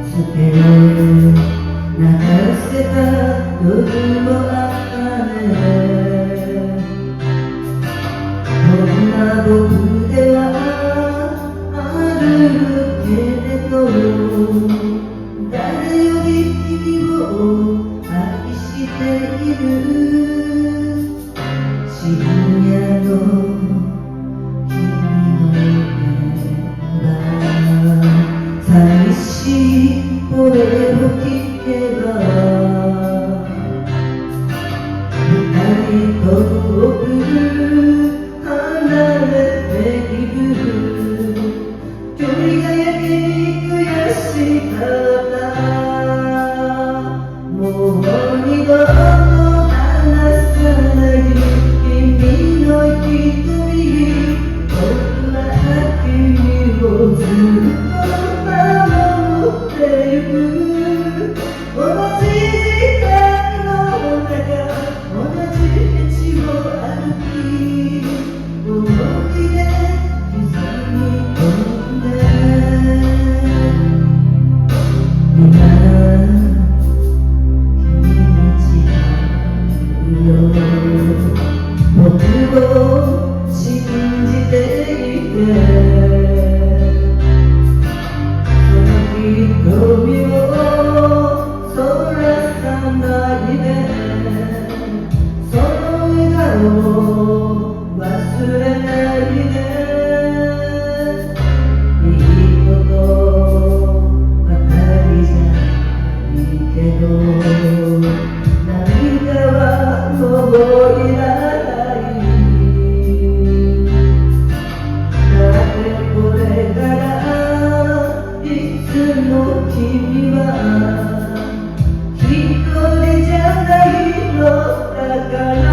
捨て流せた夜もあったね。こんな僕ではあるけれど、誰より君を愛している。深夜の君の目は寂しい声を聞けば、二人と僕離れている。距離がやけに悔しかった。もう二度と離さない君の瞳、僕は君をずっと守ってゆく。同じ時間の中、同じ道を歩き、思い出刻み込んで、今君に違うよ。僕を信じていて、その瞳をそらさないで、その笑顔を忘れないで。いいことばかりじゃないけど、涙はもういらない。だってこれからいつも君は一人じゃないのだから。